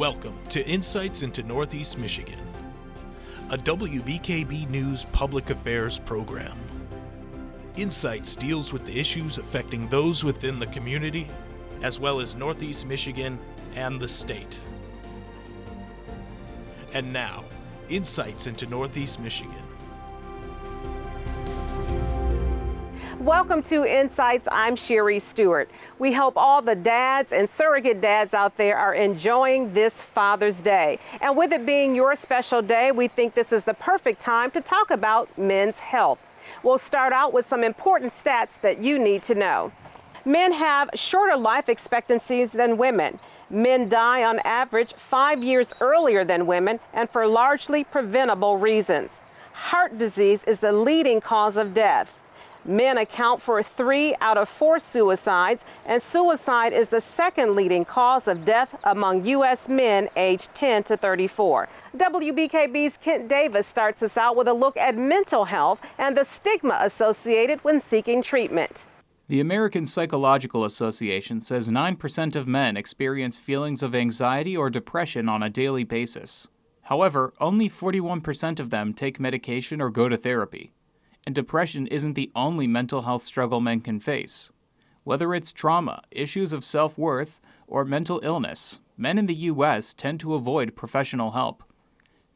Welcome to Insights into Northeast Michigan, a WBKB News public affairs program. Insights deals with the issues affecting those within the community, as well as Northeast Michigan and the state. And now, Insights into Northeast Michigan. Welcome to Insights. I'm Sherry Stewart. We hope all the dads and surrogate dads out there are enjoying this Father's Day. And with it being your special day, we think this is the perfect time to talk about men's health. We'll start out with some important stats that you need to know. Men have shorter life expectancies than women. Men die on average 5 years earlier than women and for largely preventable reasons. Heart disease is the leading cause of death. Men account for 3 out of 4 suicides, and suicide is the second leading cause of death among U.S. men aged 10 to 34. WBKB's Kent Davis starts us out with a look at mental health and the stigma associated when seeking treatment. The American Psychological Association says 9% of men experience feelings of anxiety or depression on a daily basis. However, only 41% of them take medication or go to therapy. And depression isn't the only mental health struggle men can face. Whether it's trauma, issues of self-worth, or mental illness, men in the U.S. tend to avoid professional help.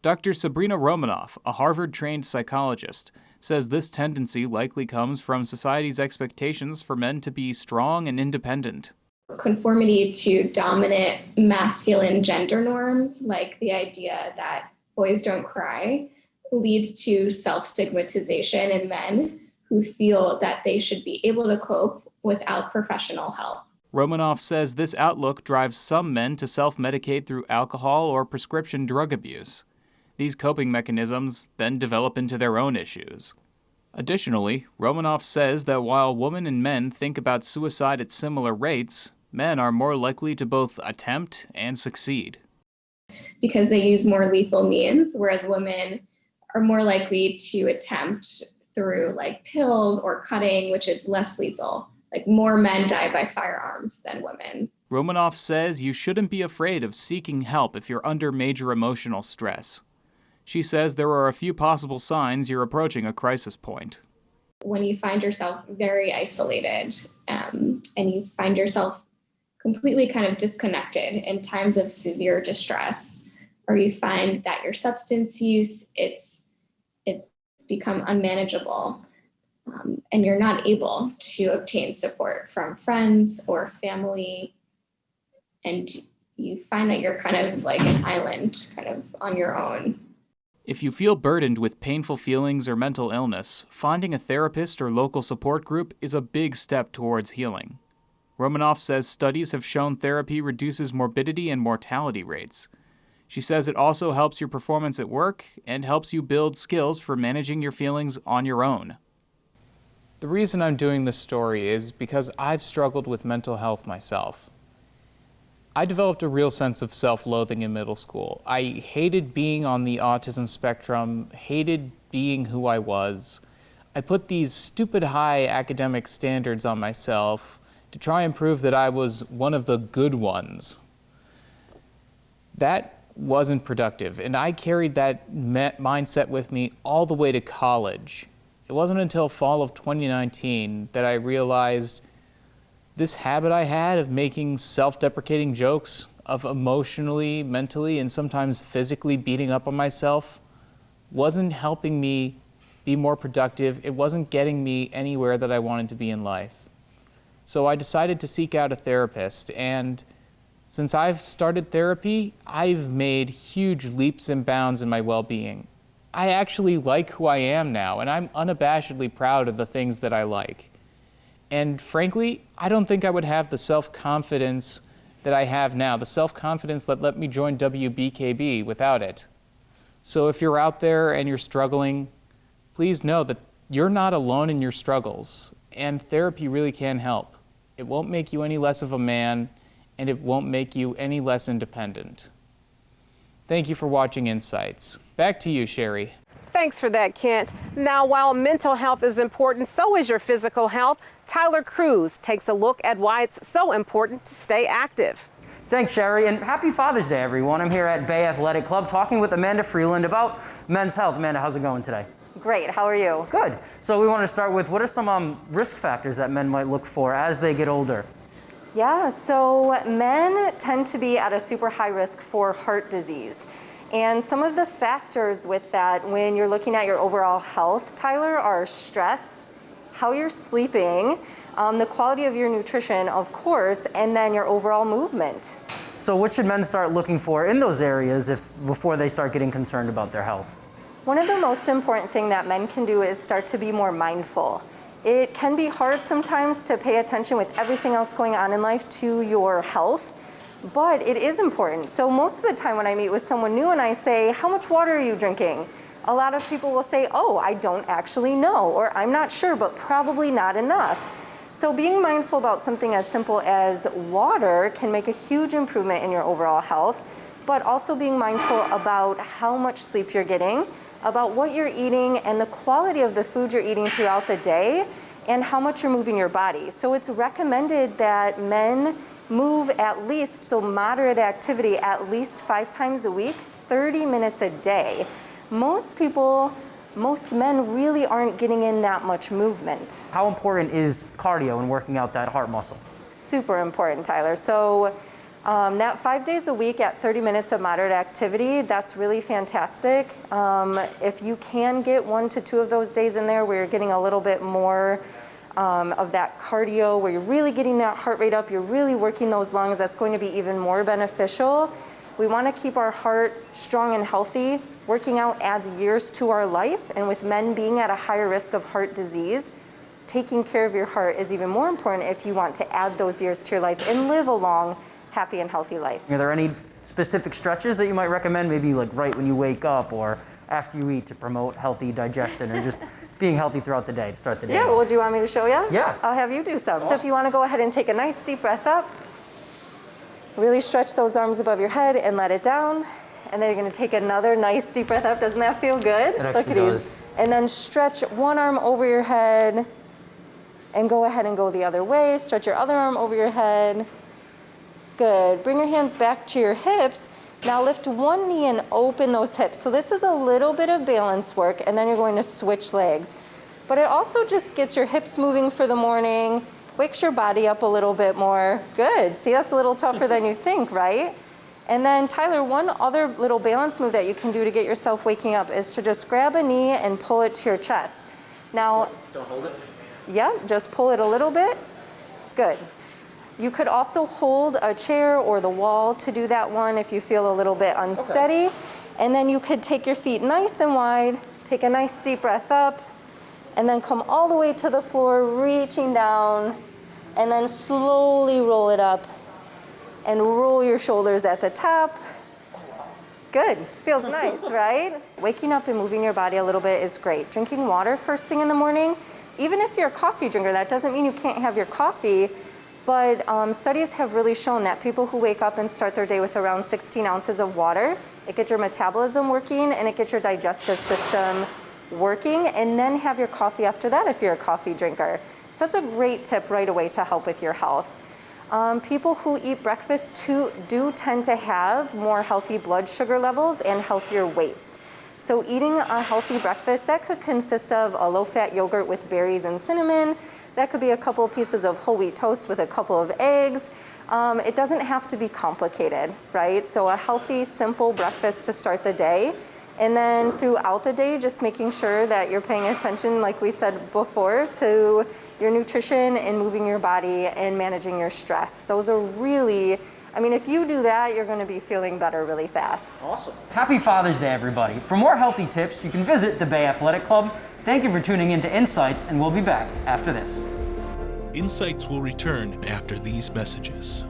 Dr. Sabrina Romanoff, a Harvard-trained psychologist, says this tendency likely comes from society's expectations for men to be strong and independent. Conformity to dominant masculine gender norms, like the idea that boys don't cry, leads to self-stigmatization in men who feel that they should be able to cope without professional help. Romanoff says this outlook drives some men to self-medicate through alcohol or prescription drug abuse. These coping mechanisms then develop into their own issues. Additionally, Romanoff says that while women and men think about suicide at similar rates, men are more likely to both attempt and succeed. Because they use more lethal means, whereas women are more likely to attempt through like pills or cutting, which is less lethal. Like more men die by firearms than women. Romanoff says you shouldn't be afraid of seeking help if you're under major emotional stress. She says there are a few possible signs you're approaching a crisis point. When you find yourself very isolated and you find yourself completely kind of disconnected in times of severe distress, or you find that your substance use, it's become unmanageable, and you're not able to obtain support from friends or family, and you find that you're kind of like an island, kind of on your own. If you feel burdened with painful feelings or mental illness, finding a therapist or local support group is a big step towards healing. Romanoff says studies have shown therapy reduces morbidity and mortality rates. She says it also helps your performance at work and helps you build skills for managing your feelings on your own. The reason I'm doing this story is because I've struggled with mental health myself. I developed a real sense of self-loathing in middle school. I hated being on the autism spectrum, hated being who I was. I put these stupid high academic standards on myself to try and prove that I was one of the good ones. That wasn't productive, and I carried that mindset with me all the way to college. It wasn't until fall of 2019 that I realized this habit I had of making self-deprecating jokes, of emotionally, mentally, and sometimes physically beating up on myself wasn't helping me be more productive. It wasn't getting me anywhere that I wanted to be in life. So I decided to seek out a therapist, and since I've started therapy, I've made huge leaps and bounds in my well-being. I actually like who I am now, and I'm unabashedly proud of the things that I like. And frankly, I don't think I would have the self-confidence that I have now, the self-confidence that let me join WBKB without it. So if you're out there and you're struggling, please know that you're not alone in your struggles, and therapy really can help. It won't make you any less of a man, and it won't make you any less independent. Thank you for watching Insights. Back to you, Sherry. Thanks for that, Kent. Now, while mental health is important, so is your physical health. Tyler Cruz takes a look at why it's so important to stay active. Thanks, Sherry, and happy Father's Day, everyone. I'm here at Bay Athletic Club talking with Amanda Freeland about men's health. Amanda, how's it going today? Great, how are you? Good. So we want to start with, what are some risk factors that men might look for as they get older? Yeah, so men tend to be at a super high risk for heart disease. And some of the factors with that when you're looking at your overall health, Tyler, are stress, how you're sleeping, the quality of your nutrition, of course, and then your overall movement. So what should men start looking for in those areas before they start getting concerned about their health? One of the most important things that men can do is start to be more mindful. It can be hard sometimes to pay attention with everything else going on in life to your health, but it is important. So most of the time when I meet with someone new and I say, how much water are you drinking? A lot of people will say, oh, I don't actually know, or I'm not sure, but probably not enough. So being mindful about something as simple as water can make a huge improvement in your overall health, but also being mindful about how much sleep you're getting, about what you're eating and the quality of the food you're eating throughout the day, and how much you're moving your body. So it's recommended that men move at least, so moderate activity, at least 5 times a week, 30 minutes a day. Most men really aren't getting in that much movement. How important is cardio and working out that heart muscle? Super important, Tyler. So that 5 days a week at 30 minutes of moderate activity, that's really fantastic. If you can get 1 to 2 of those days in there where you're getting a little bit more of that cardio, where you're really getting that heart rate up, you're really working those lungs, that's going to be even more beneficial. We want to keep our heart strong and healthy. Working out adds years to our life, and with men being at a higher risk of heart disease, taking care of your heart is even more important if you want to add those years to your life and live a long, happy and healthy life. Are there any specific stretches that you might recommend, maybe like right when you wake up or after you eat, to promote healthy digestion or just being healthy throughout the day to start the day? Yeah, well, do you want me to show you? Yeah. I'll have you do some. Awesome. So if you want to go ahead and take a nice deep breath up, really stretch those arms above your head and let it down. And then you're going to take another nice deep breath up. Doesn't that feel good? It actually does. And then stretch one arm over your head and go ahead and go the other way. Stretch your other arm over your head. Good. Bring your hands back to your hips. Now lift one knee and open those hips. So this is a little bit of balance work, and then you're going to switch legs. But it also just gets your hips moving for the morning, wakes your body up a little bit more. Good. See, that's a little tougher than you think, right? And then, Tyler, one other little balance move that you can do to get yourself waking up is to just grab a knee and pull it to your chest. Now, Don't hold it. Yeah, just pull it a little bit. Good. You could also hold a chair or the wall to do that one if you feel a little bit unsteady. Okay. And then you could take your feet nice and wide, take a nice deep breath up, and then come all the way to the floor, reaching down, and then slowly roll it up and roll your shoulders at the top. Good, feels nice, right? Waking up and moving your body a little bit is great. Drinking water first thing in the morning, even if you're a coffee drinker, that doesn't mean you can't have your coffee, but studies have really shown that people who wake up and start their day with around 16 ounces of water, it gets your metabolism working and it gets your digestive system working, and then have your coffee after that if you're a coffee drinker. So that's a great tip right away to help with your health. People who eat breakfast do tend to have more healthy blood sugar levels and healthier weights. So eating a healthy breakfast, that could consist of a low-fat yogurt with berries and cinnamon. That could be a couple of pieces of whole wheat toast with a couple of eggs. It doesn't have to be complicated, right? So a healthy, simple breakfast to start the day. And then throughout the day, just making sure that you're paying attention, like we said before, to your nutrition and moving your body and managing your stress. Those are really, I mean, if you do that, you're going to be feeling better really fast. Awesome. Happy Father's Day, everybody. For more healthy tips, you can visit the Bay Athletic Club. Thank you for tuning in to Insights, and we'll be back after this. Insights will return after these messages.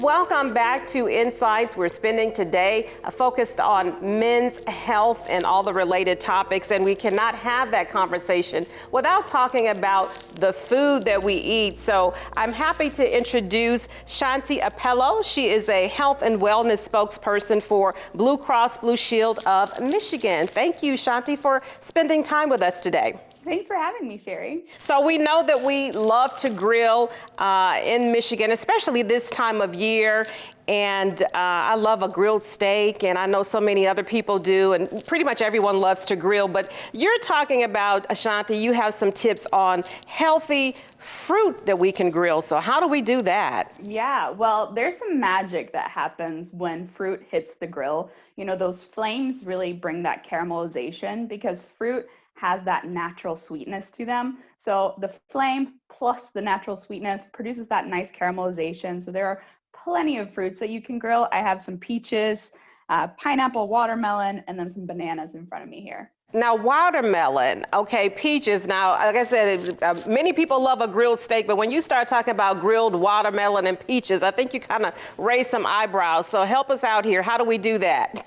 Welcome back to Insights. We're spending today focused on men's health and all the related topics, and we cannot have that conversation without talking about the food that we eat. So I'm happy to introduce Shanti Appello. She is a health and wellness spokesperson for Blue Cross Blue Shield of Michigan. Thank you, Shanti, for spending time with us today. Thanks for having me, Sherry. So we know that we love to grill in Michigan, especially this time of year. And I love a grilled steak, and I know so many other people do, and pretty much everyone loves to grill. But you're talking about, Ashanti, you have some tips on healthy fruit that we can grill. So how do we do that? Yeah, well, there's some magic that happens when fruit hits the grill. You know, those flames really bring that caramelization because fruit has that natural sweetness to them. So the flame plus the natural sweetness produces that nice caramelization. So there are plenty of fruits that you can grill. I have some peaches, pineapple, watermelon, and then some bananas in front of me here. Now, watermelon, okay, peaches. Now, like I said, many people love a grilled steak, but when you start talking about grilled watermelon and peaches, I think you kind of raise some eyebrows. So help us out here. How do we do that?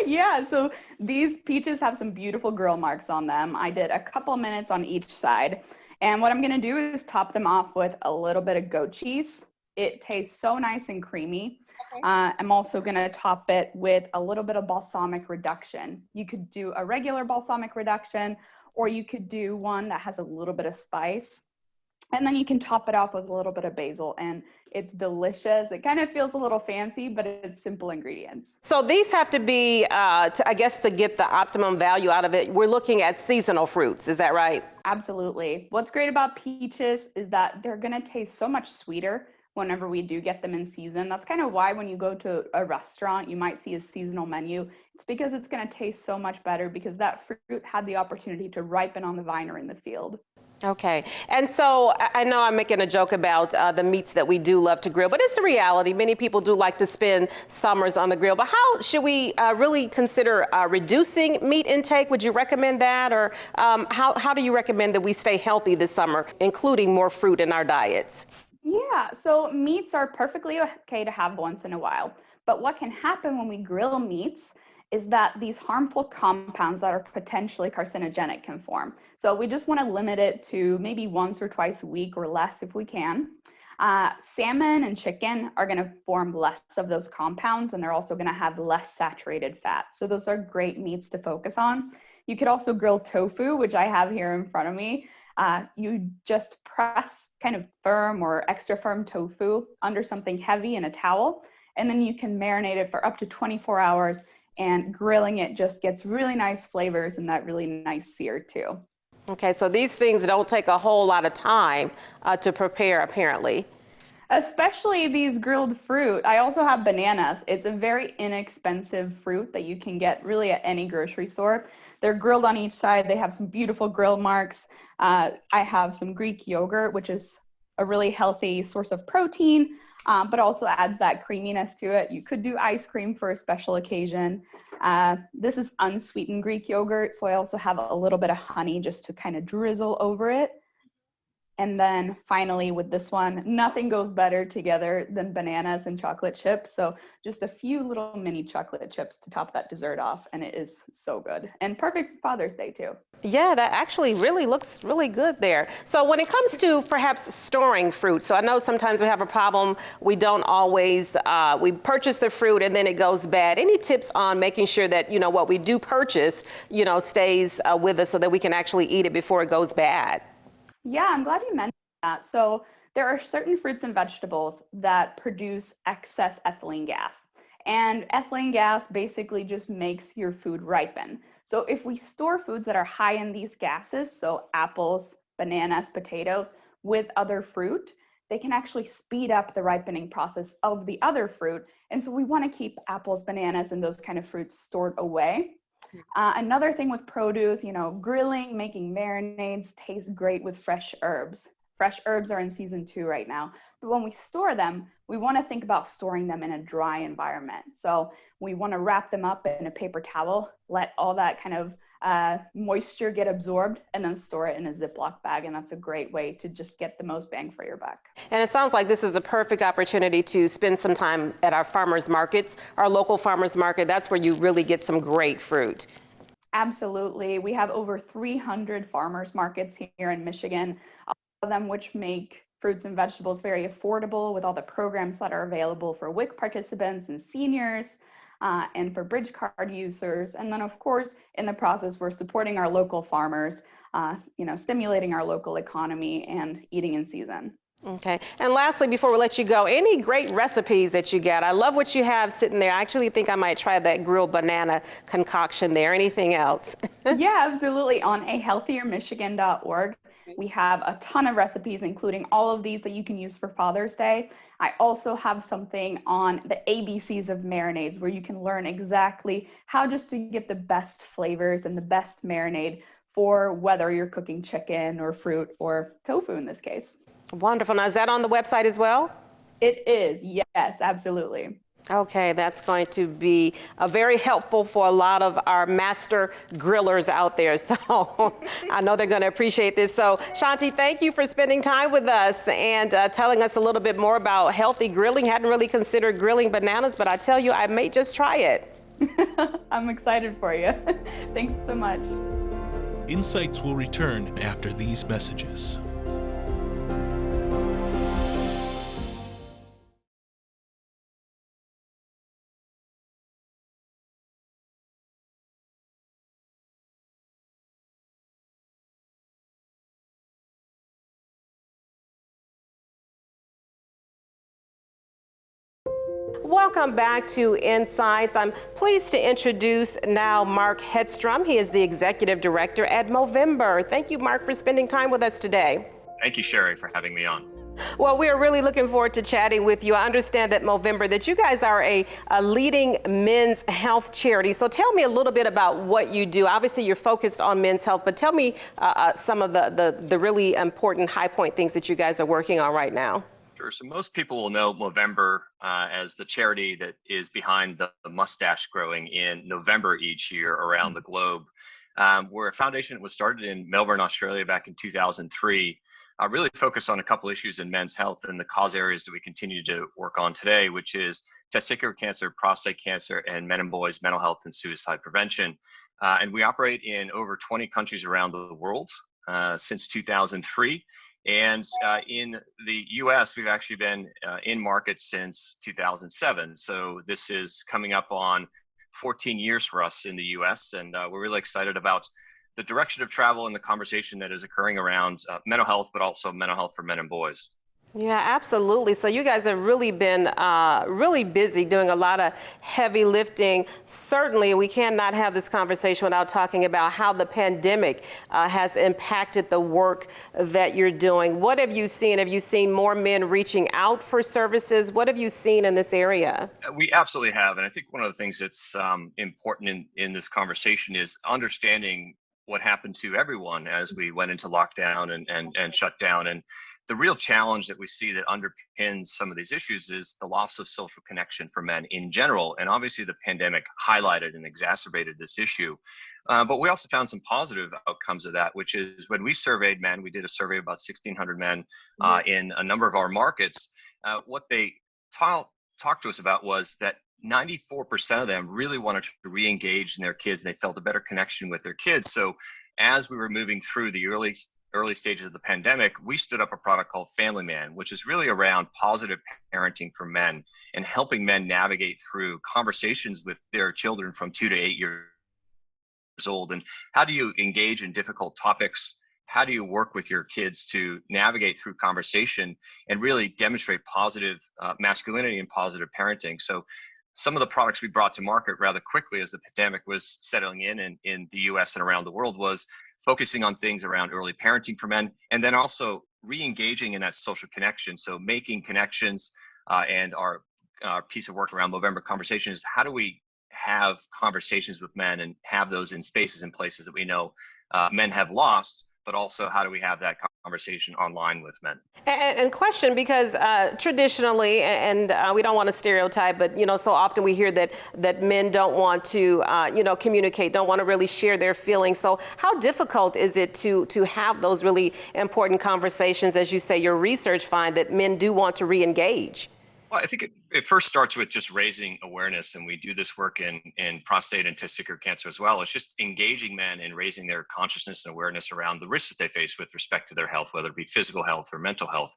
Yeah, so these peaches have some beautiful grill marks on them. I did a couple minutes on each side. And what I'm going to do is top them off with a little bit of goat cheese. It tastes so nice and creamy. Okay. I'm also going to top it with a little bit of balsamic reduction. You could do a regular balsamic reduction, or you could do one that has a little bit of spice. And then you can top it off with a little bit of basil, and it's delicious. It kind of feels a little fancy, but it's simple ingredients. So these have to be, I guess, to get the optimum value out of it, we're looking at seasonal fruits. Is that right? Absolutely. What's great about peaches is that they're going to taste so much sweeter whenever we do get them in season. That's kind of why when you go to a restaurant, you might see a seasonal menu. It's because it's going to taste so much better because that fruit had the opportunity to ripen on the vine or in the field. Okay. And so I know I'm making a joke about the meats that we do love to grill, but it's the reality. Many people do like to spend summers on the grill. But how should we really consider reducing meat intake? Would you recommend that? Or how do you recommend that we stay healthy this summer, including more fruit in our diets? Yeah, so meats are perfectly okay to have once in a while. But what can happen when we grill meats is that these harmful compounds that are potentially carcinogenic can form. So we just want to limit it to maybe once or twice a week or less if we can. Salmon and chicken are going to form less of those compounds, and they're also going to have less saturated fat. So those are great meats to focus on. You could also grill tofu, which I have here in front of me. You just press kind of firm or extra firm tofu under something heavy in a towel, and then you can marinate it for up to 24 hours, and grilling it just gets really nice flavors and that really nice sear too. Okay, so these things don't take a whole lot of time to prepare, apparently. Especially these grilled fruit. I also have bananas. It's a very inexpensive fruit that you can get really at any grocery store. They're grilled on each side. They have some beautiful grill marks. I have some Greek yogurt, which is a really healthy source of protein, but also adds that creaminess to it. You could do ice cream for a special occasion. This is unsweetened Greek yogurt, so I also have a little bit of honey just to kind of drizzle over it. And then finally with this one, nothing goes better together than bananas and chocolate chips. So just a few little mini chocolate chips to top that dessert off, and it is so good. And perfect for Father's Day too. Yeah, that actually really looks really good there. So when it comes to perhaps storing fruit, so I know sometimes we have a problem, we don't always, we purchase the fruit and then it goes bad. Any tips on making sure that, you know, what we do purchase, you know, stays with us so that we can actually eat it before it goes bad? Yeah, I'm glad you mentioned that. So there are certain fruits and vegetables that produce excess ethylene gas. And ethylene gas basically just makes your food ripen. So if we store foods that are high in these gases, so apples, bananas, potatoes, with other fruit, they can actually speed up the ripening process of the other fruit. And so we want to keep apples, bananas, and those kind of fruits stored away. Another thing with produce, you know, grilling, making marinades tastes great with fresh herbs. Fresh herbs are in season 2 right now. But when we store them, we want to think about storing them in a dry environment. So we want to wrap them up in a paper towel, let all that kind of moisture get absorbed, and then store it in a Ziploc bag. And that's a great way to just get the most bang for your buck. And it sounds like this is the perfect opportunity to spend some time at our farmers markets, our local farmers market. That's where you really get some great fruit. Absolutely. We have over 300 farmers markets here in Michigan, all of them which make fruits and vegetables very affordable with all the programs that are available for WIC participants and seniors. And for bridge card users. And then of course, in the process, we're supporting our local farmers, stimulating our local economy and eating in season. Okay. And lastly, before we let you go, any great recipes that you got? I love what you have sitting there. I actually think I might try that grilled banana concoction there. Anything else? Yeah, absolutely. On ahealthiermichigan.org, we have a ton of recipes, including all of these that you can use for Father's Day. I also have something on the ABCs of marinades where you can learn exactly how just to get the best flavors and the best marinade for whether you're cooking chicken or fruit or tofu in this case. Wonderful. Now, is that on the website as well? It is. Yes, absolutely. Okay, that's going to be very helpful for a lot of our master grillers out there. So I know they're going to appreciate this. So Shanti, thank you for spending time with us and telling us a little bit more about healthy grilling. Hadn't really considered grilling bananas, but I tell you, I may just try it. I'm excited for you. Thanks so much. Insights will return after these messages. Welcome back to Insights. I'm pleased to introduce now Mark Hedstrom. He is the Executive Director at Movember. Thank you, Mark, for spending time with us today. Thank you, Sherry, for having me on. Well, we are really looking forward to chatting with you. I understand that Movember, that you guys are a leading men's health charity. So tell me a little bit about what you do. Obviously, you're focused on men's health, but tell me some of the really important high point things that you guys are working on right now. Sure. So most people will know Movember as the charity that is behind the mustache growing in November each year around the globe. We're a foundation that was started in Melbourne, Australia back in 2003, really focused on a couple issues in men's health and the cause areas that we continue to work on today, which is testicular cancer, prostate cancer, and men and boys mental health and suicide prevention. And we operate in over 20 countries around the world since 2003. And in the US, we've actually been in market since 2007. So this is coming up on 14 years for us in the US. And we're really excited about the direction of travel and the conversation that is occurring around mental health, but also mental health for men and boys. Yeah, absolutely. So you guys have really been really busy doing a lot of heavy lifting. Certainly, we cannot have this conversation without talking about how the pandemic has impacted the work that you're doing. What have you seen? Have you seen more men reaching out for services? What have you seen in this area? We absolutely have. And I think one of the things that's important in this conversation is understanding what happened to everyone as we went into lockdown and shut down. And the real challenge that we see that underpins some of these issues is the loss of social connection for men in general. And obviously the pandemic highlighted and exacerbated this issue. But we also found some positive outcomes of that, which is when we surveyed men, we did a survey of about 1,600 men in a number of our markets. What they talked to us about was that 94% of them really wanted to re-engage in their kids, and they felt a better connection with their kids. So as we were moving through the early stages of the pandemic, we stood up a product called Family Man, which is really around positive parenting for men and helping men navigate through conversations with their children from 2 to 8 years old. And how do you engage in difficult topics? How do you work with your kids to navigate through conversation and really demonstrate positive masculinity and positive parenting? So some of the products we brought to market rather quickly as the pandemic was settling in the US and around the world was focusing on things around early parenting for men, and then also re-engaging in that social connection. So making connections and our piece of work around Movember Conversation is how do we have conversations with men and have those in spaces and places that we know men have lost, but also how do we have that conversation online with men. And question, because traditionally, and we don't want to stereotype, but so often we hear that men don't want to communicate, don't want to really share their feelings. So how difficult is it to have those really important conversations? As you say, your research find that men do want to re-engage. Well, I think it first starts with just raising awareness, and we do this work in prostate and testicular cancer as well. It's just engaging men and raising their consciousness and awareness around the risks that they face with respect to their health, whether it be physical health or mental health.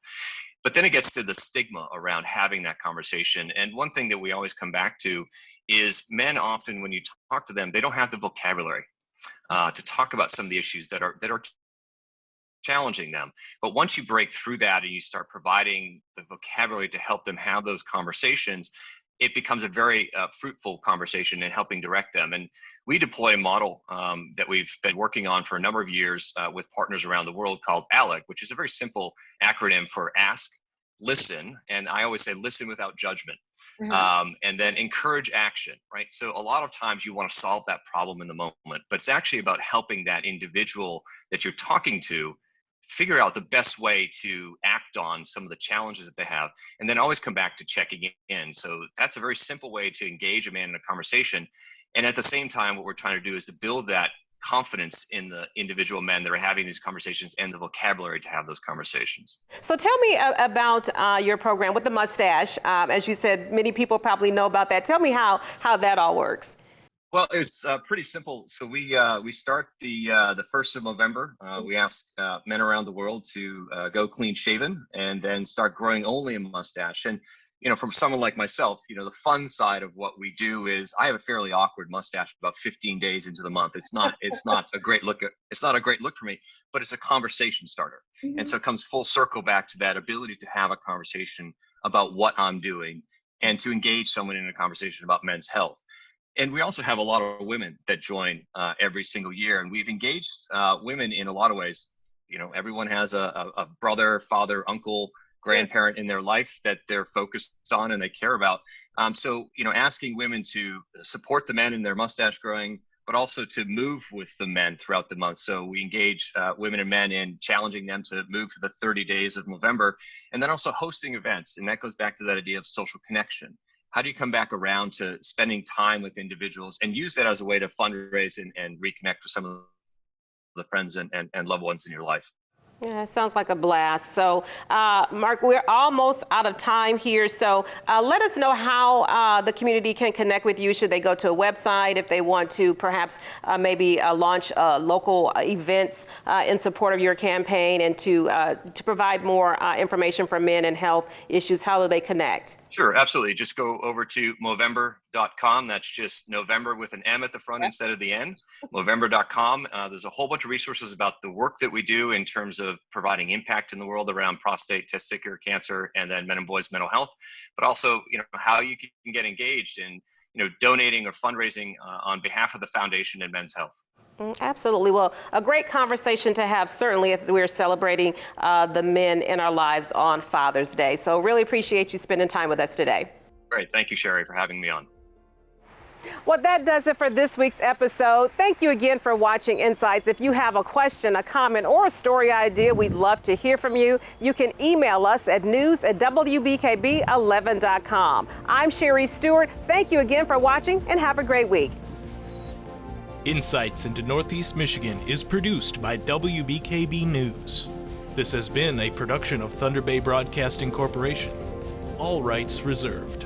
But then it gets to the stigma around having that conversation. And one thing that we always come back to is men often, when you talk to them, they don't have the vocabulary to talk about some of the issues that are challenging them. But once you break through that and you start providing the vocabulary to help them have those conversations, it becomes a very fruitful conversation in helping direct them. And we deploy a model that we've been working on for a number of years with partners around the world called ALEC, which is a very simple acronym for ask, listen, and I always say listen without judgment, and then encourage action, right? So a lot of times you want to solve that problem in the moment, but it's actually about helping that individual that you're talking to figure out the best way to act on some of the challenges that they have, and then always come back to checking in. So that's a very simple way to engage a man in a conversation. And at the same time, what we're trying to do is to build that confidence in the individual men that are having these conversations and the vocabulary to have those conversations. So tell me about your program with the mustache. As you said, many people probably know about that. Tell me how that all works. Well, it's pretty simple. So we start the 1st of November. We ask men around the world to go clean shaven and then start growing only a mustache. And from someone like myself, the fun side of what we do is I have a fairly awkward mustache about 15 days into the month. It's not a great look. It's not a great look for me, but it's a conversation starter. Mm-hmm. And so it comes full circle back to that ability to have a conversation about what I'm doing and to engage someone in a conversation about men's health. And we also have a lot of women that join every single year, and we've engaged women in a lot of ways. Everyone has a brother, father, uncle, grandparent in their life that they're focused on and they care about. So asking women to support the men in their mustache growing, but also to move with the men throughout the month. So we engage women and men in challenging them to move for the 30 days of November, and then also hosting events. And that goes back to that idea of social connection. How do you come back around to spending time with individuals and use that as a way to fundraise and reconnect with some of the friends and loved ones in your life? Yeah, it sounds like a blast. So, Mark, we're almost out of time here. So let us know how the community can connect with you. Should they go to a website if they want to perhaps maybe launch local events in support of your campaign and to provide more information for men and health issues? How do they connect? Sure, absolutely. Just go over to Movember.com. That's just November with an M at the front instead of the N. Movember.com. There's a whole bunch of resources about the work that we do in terms of providing impact in the world around prostate, testicular cancer, and then men and boys mental health, but also how you can get engaged in donating or fundraising on behalf of the foundation and men's health. Absolutely. Well, a great conversation to have, certainly, as we're celebrating the men in our lives on Father's Day. So really appreciate you spending time with us today. Great. Thank you, Sherry, for having me on. Well, that does it for this week's episode. Thank you again for watching Insights. If you have a question, a comment, or a story idea, we'd love to hear from you. You can email us at news@wbkb11.com. I'm Sherry Stewart. Thank you again for watching and have a great week. Insights into Northeast Michigan is produced by WBKB News. This has been a production of Thunder Bay Broadcasting Corporation. All rights reserved.